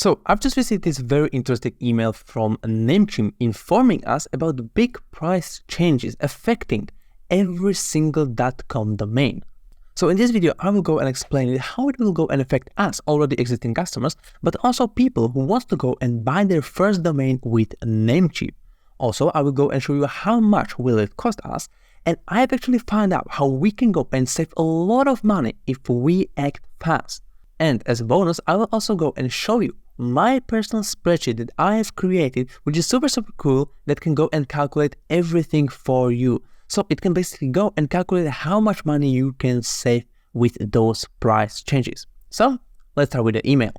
So I've just received this very interesting email from Namecheap informing us about the big price changes affecting every single .com domain. So in this video, I will go and explain how it will go and affect us, already existing customers, but also people who want to go and buy their first domain with Namecheap. Also, I will go and show you how much will it cost us, and I've actually found out how we can go and save a lot of money if we act fast. And as a bonus, I will also go and show you my personal spreadsheet that I have created, which is super cool, that can go and calculate everything for you. So it can basically go and calculate how much money you can save with those price changes. So let's start with the email.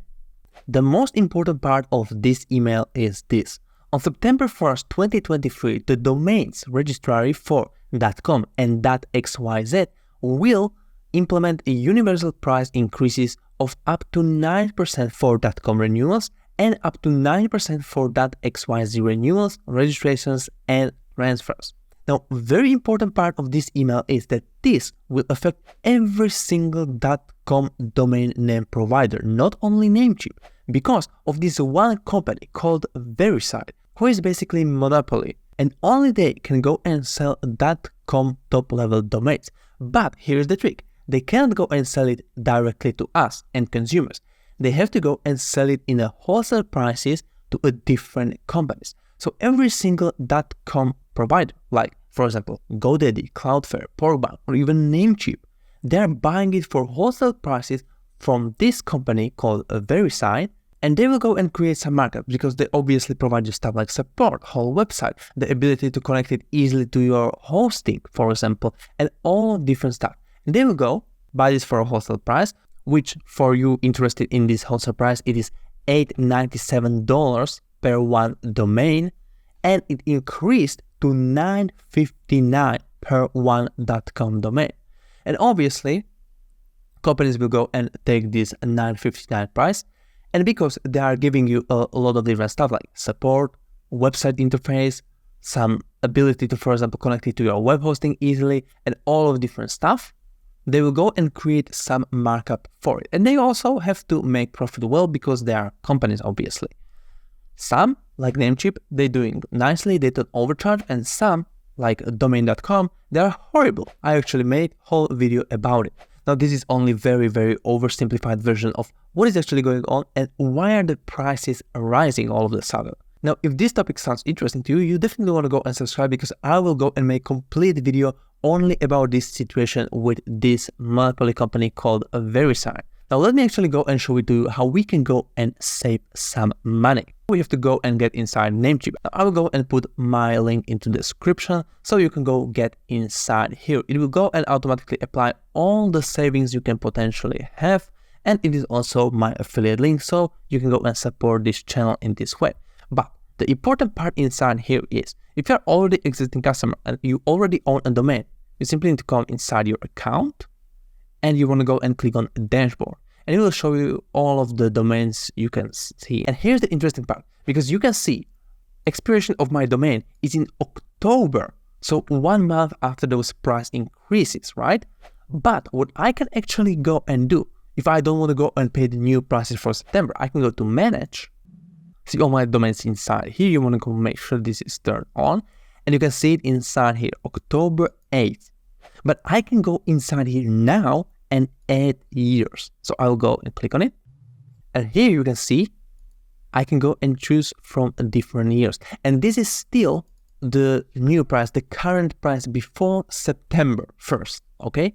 The most important part of this email is this. On September 1st, 2023, the domains Registrars for .com and .xyz will implement a universal price increases of up to 9% for .com renewals and up to 9% for .xyz renewals, registrations, and transfers. Now, very important part of this email is that this will affect every single .com domain name provider, not only Namecheap, because of this one company called Registrars, who is basically monopoly, and only they can go and sell .com top-level domains. But here's the trick. They cannot go and sell it directly to us and consumers. They have to go and sell it in a wholesale prices to a different companies. So every single .com provider, like for example GoDaddy, Cloudflare, Porkbun, or even Namecheap, they're buying it for wholesale prices from this company called Registrars, and they will go and create some markup because they obviously provide you stuff like support, whole website, the ability to connect it easily to your hosting, for example, and all different stuff. And they will go buy this for a wholesale price, which for you interested in this wholesale price, it is $897 per one domain, and it increased to $959 per one .com domain. And obviously, companies will go and take this $959 price, and because they are giving you a lot of different stuff like support, website interface, some ability to, for example, connect it to your web hosting easily, and all of different stuff, they will go and create some markup for it. And they also have to make profit well because they are companies, obviously. Some, like Namecheap, they're doing nicely, they don't overcharge, and some, like domain.com, they are horrible. I actually made a whole video about it. Now, this is only very oversimplified version of what is actually going on and why are the prices rising all of a sudden. Now, if this topic sounds interesting to you, you definitely want to go and subscribe because I will go and make a complete video only about this situation with this monopoly company called Registrars. Now, let me actually go and show it to you how we can go and save some money. We have to go and get inside Namecheap. Now, I will go and put my link into the description so you can go get inside here. It will go and automatically apply all the savings you can potentially have, and it is also my affiliate link so you can go and support this channel in this way. But the important part inside here is, if you're already existing customer and you already own a domain, you simply need to come inside your account and you want to go and click on dashboard. And it will show you all of the domains you can see. And here's the interesting part, because you can see expiration of my domain is in October. So 1 month after those price increases, right? But what I can actually go and do, if I don't want to go and pay the new prices for September, I can go to manage, see all my domains inside here. You want to go make sure this is turned on, and you can see it inside here, October 8th. But I can go inside here now and add years. So I'll go and click on it. And here you can see I can go and choose from different years. And this is still the new price, the current price before September 1st, okay?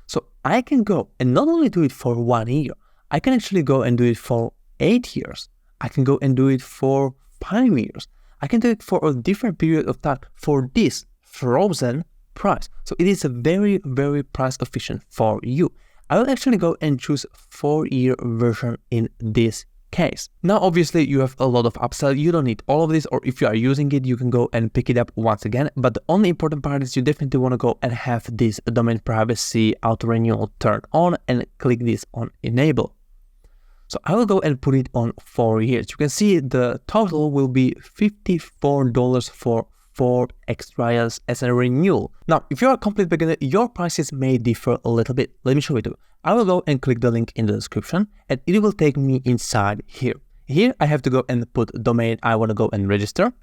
So I can go and not only do it for 1 year, I can actually go and do it for 8 years. I can go and do it for 5 years. I can do it for a different period of time for this frozen price. So it is a very price efficient for you. I will actually go and choose 4-year version in this case. Now, obviously, you have a lot of upsell. You don't need all of this, or if you are using it, you can go and pick it up once again. But the only important part is you definitely want to go and have this domain privacy auto renewal turned on and click this on enable. So I will go and put it on 4 years. You can see the total will be $54 for 4 extra years as a renewal. Now, if you're a complete beginner, your prices may differ a little bit. Let me show you. I will go and click the link in the description and it will take me inside here. Here I have to go and put domain I want to go and register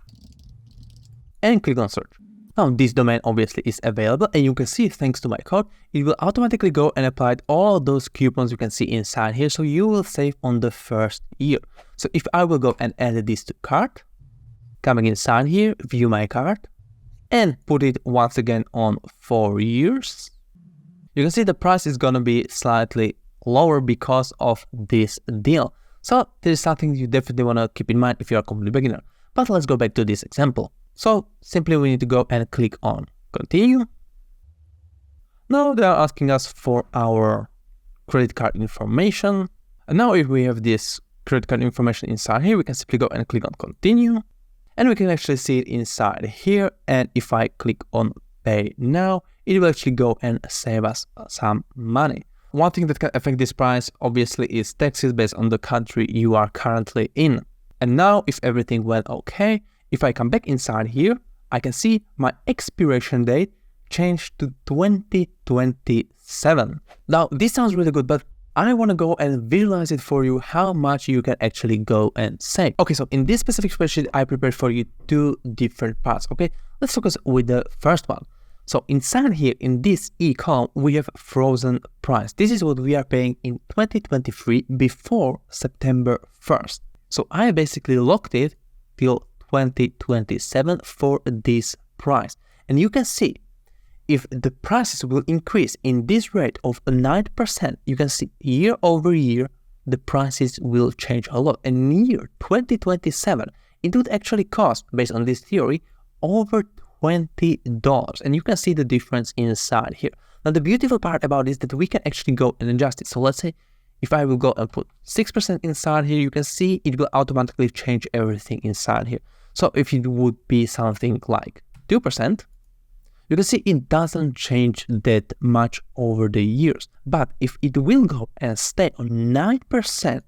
and click on search. Now this domain obviously is available, and you can see thanks to my code, it will automatically go and apply all those coupons you can see inside here. So you will save on the first year. So if I will go and add this to cart, coming inside here, view my cart, and put it once again on 4 years, you can see the price is going to be slightly lower because of this deal. So this is something you definitely want to keep in mind if you're a complete beginner. But let's go back to this example. So simply we need to go and click on continue. Now they are asking us for our credit card information. And now if we have this credit card information inside here, we can simply go and click on continue. And we can actually see it inside here. And if I click on pay now, it will actually go and save us some money. One thing that can affect this price obviously is taxes based on the country you are currently in. And now if everything went okay, if I come back inside here, I can see my expiration date changed to 2027. Now this sounds really good, but I want to go and visualize it for you how much you can actually go and save. Okay, so in this specific spreadsheet, I prepared for you 2 different parts. Okay, let's focus with the first one. So inside here in this E column, we have frozen price. This is what we are paying in 2023 before September 1st. So I basically locked it till 2027 for this price. And you can see if the prices will increase in this rate of 9%, you can see year over year, the prices will change a lot. And in year 2027, it would actually cost, based on this theory, over $20. And you can see the difference inside here. Now, the beautiful part about this is that we can actually go and adjust it. So let's say if I will go and put 6% inside here, you can see it will automatically change everything inside here. So if it would be something like 2%, you can see it doesn't change that much over the years. But if it will go and stay on 9%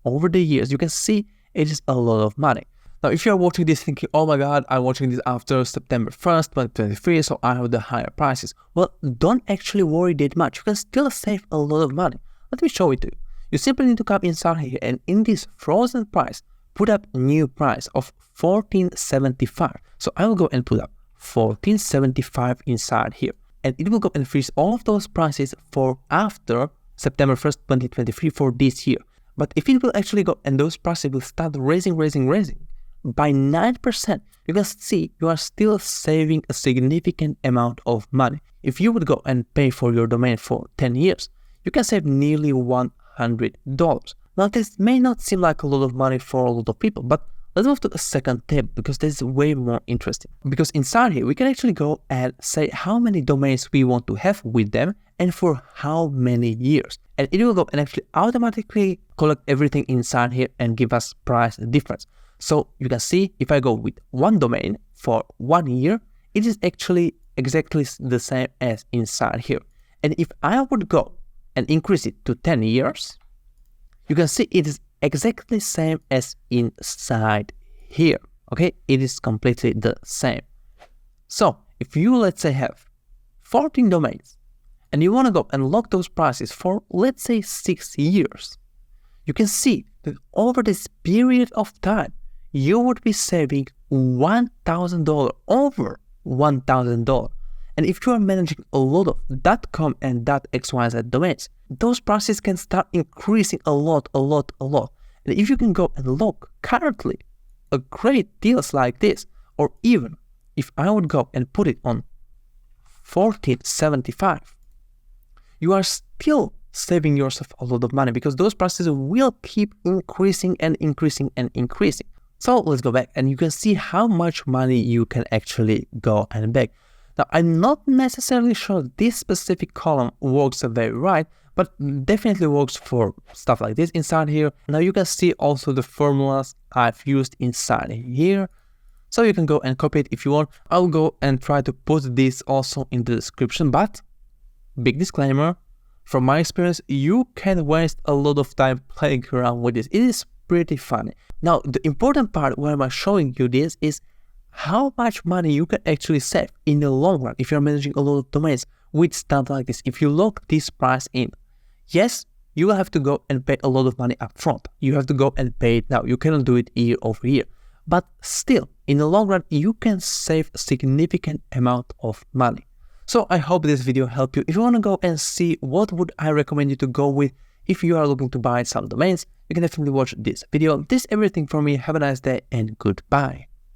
over the years, you can see it is a lot of money. Now, if you're watching this thinking, oh my God, I'm watching this after September 1st, 2023, so I have the higher prices. Well, don't actually worry that much. You can still save a lot of money. Let me show it to you. You simply need to come inside here and in this frozen price, put up a new price of $14.75. So I will go and put up $14.75 inside here. And it will go and freeze all of those prices for after September 1st, 2023 for this year. But if it will actually go and those prices will start raising by 9%, you can see you are still saving a significant amount of money. If you would go and pay for your domain for 10 years, you can save nearly $100. Now, this may not seem like a lot of money for a lot of people, but let's move to the second tab because this is way more interesting. Because inside here, we can actually go and say how many domains we want to have with them and for how many years. And it will go and actually automatically collect everything inside here and give us price difference. So you can see if I go with one domain for 1 year, it is actually exactly the same as inside here. And if I would go and increase it to 10 years, you can see it is exactly the same as inside here. Okay, it is completely the same. So if you, let's say, have 14 domains and you want to go and lock those prices for, let's say, 6 years, you can see that over this period of time, you would be saving $1,000, over $1,000. And if you are managing a lot of .com and .xyz domains, those prices can start increasing a lot. And if you can go and look currently a great deals like this, or even if I would go and put it on $14.75, you are still saving yourself a lot of money because those prices will keep increasing and increasing and increasing. So let's go back and you can see how much money you can actually go and back. Now, I'm not necessarily sure this specific column works very right, but definitely works for stuff like this inside here. Now you can see also the formulas I've used inside here. So you can go and copy it if you want. I'll go and try to put this also in the description, but big disclaimer, from my experience, you can waste a lot of time playing around with this. It is pretty funny. Now, the important part where I'm showing you this is how much money you can actually save in the long run if you're managing a lot of domains with stuff like this. If you lock this price in, yes, you will have to go and pay a lot of money up front. You have to go and pay it now. You cannot do it year over year. But still, in the long run, you can save a significant amount of money. So I hope this video helped you. If you want to go and see what would I recommend you to go with if you are looking to buy some domains, you can definitely watch this video. This is everything from me. Have a nice day and goodbye.